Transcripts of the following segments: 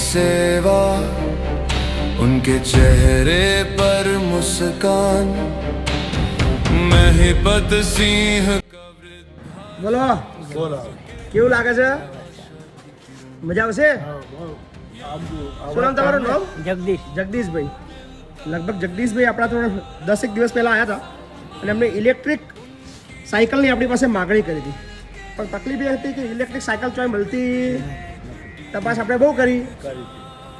सेवा, उनके चेहरे पर मुस्कान, महिपत सिंह। બોલો બોલો કેવું લાગે છે? મજા આવશે? શું નામ તમારું? નામ જગદીશભાઈ. લગભગ જગદીશભાઈ આપણા થોડા 10 દિવસ પહેલા આવ્યા હતા અને એમને ઇલેક્ટ્રિક સાયકલની આપણી પાસે માગણી કરી હતી, પણ તકલીફ એ હતી કે ઇલેક્ટ્રિક સાયકલ ચોય મળતી. તપાસ આપણે બહુ કરી,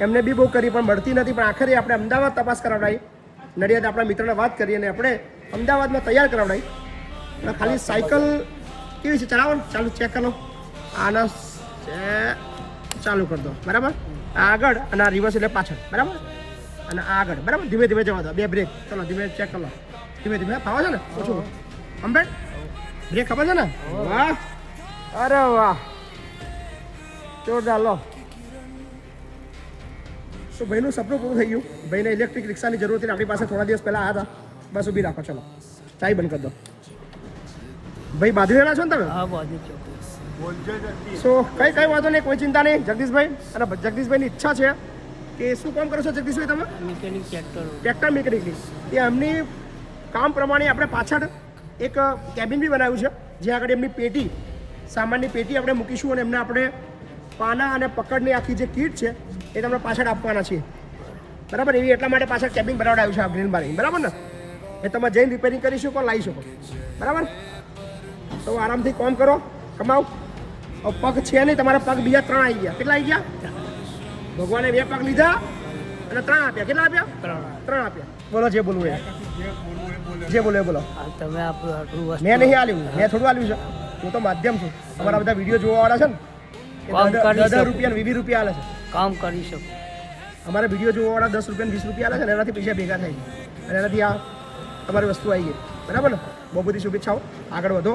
એમને બી બહુ કરી, પણ મળતી નથી. પણ આખરે આપણે અમદાવાદ તપાસ કરાવડાવી, નડિયાદ આપણા મિત્રને વાત કરી અને આપણે અમદાવાદમાં તૈયાર કરાવડાવી. અને ખાલી સાયકલ કેવી છે ચલાવો ને, ચાલુ ચેક કરો. આના ચાલુ કરી દો, બરાબર. આ આગળ અને આ રિવર્સ એટલે પાછળ, બરાબર. અને આ આગળ, બરાબર. ધીમે ધીમે જવા દો, 2 બ્રેક. ચલો ધીમે ચેક કરો, ધીમે ધીમે. ફાવે છે ને? ઓછું કમ્પ્લીટ. બ્રેક ખબર છે ને? વાહ, અરે વાહ, જોરદાર. લો, તો ભાઈનું સપનું પૂરું થઈ ગયું. ભાઈને ઇલેક્ટ્રિક રિક્ષાની જરૂર હતી, આપણી પાસે થોડા દિવસ પહેલાં આવ્યા હતા. બસ ઊભી રાખો, ચલો ચાય બંધ કરી દો. ભાઈ બાંધેલા છો ને તમે? હા, બાંધી છો. સો કઈ વાંધો નહીં, કોઈ ચિંતા નહીં જગદીશભાઈ. અને જગદીશભાઈની ઈચ્છા છે કે શું કામ કરો છો જગદીશભાઈ તમે? Mechanic tractor મિકેનિકની. એ એમની કામ પ્રમાણે આપણે પાછળ એક કેબિન બી બનાવ્યું છે, જ્યાં આગળ એમની પેટી, સામાનની પેટી આપણે મૂકીશું અને એમને આપણે પાના અને પકડની આખી જે કીટ છે એ તમને પાછળ આપવાના છીએ, બરાબર. એવી એટલા માટે પાછળ કેબિન બનાવડાવ્યું છે આ ગ્રીન બારી, બરાબર ને? એ તમે જઈને રિપેરિંગ કરી શકો, લાવી શકો, બરાબર. તો આરામથી કામ કરો, કમાઓ. પગ છે નહીં તમારા, પગ બીજા 3 આવી ગયા. કેટલા આવી ગયા? ભગવાને 2 પગ લીધા અને 3 આપ્યા. કેટલા આપ્યા? 3 આપ્યા. બોલો જે બોલવું એ, જે બોલો એ બોલો. તમે આપણું મેં નહીં આલ્યું, મેં થોડું આલ્યું છે. હું તો માધ્યમ છું. તમારા બધા વિડીયો જોવાવાળા છે ને, 10 રૂપિયા 20 રૂપિયા આલે છે. કામ કરી શકો. અમારા વિડીયો જોવાવાળા 10 રૂપિયા 20 રૂપિયા આલે છે ને, એનાથી પૈસા ભેગા થાય છે અને એનાથી આ તમારી વસ્તુ આવી ગઈ, બરાબર ને? બહુ બધી શુભેચ્છાઓ. આગળ વધો,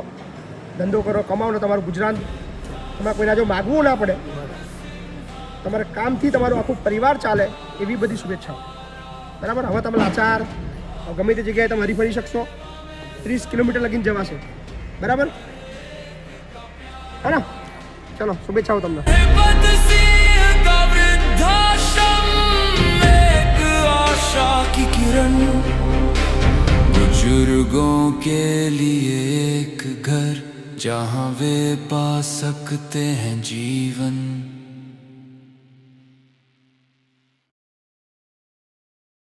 ધંધો કરો, કમાવો ને તમારું ગુજરાન. તમારે કોઈના જો માગવું ના પડે, તમારે કામથી તમારું આખું પરિવાર ચાલે, એવી બધી શુભેચ્છાઓ, બરાબર. હવે તમે લાચાર ગમે તે જગ્યાએ તમે હરી ફરી શકશો. 30 કિલોમીટર લગીને જવાશે, બરાબર. હા ને? ચલો, શુભેચ્છાઓ તમને. की किरण, बुजुर्गों के लिए एक घर, जहाँ वे पा सकते हैं जीवन.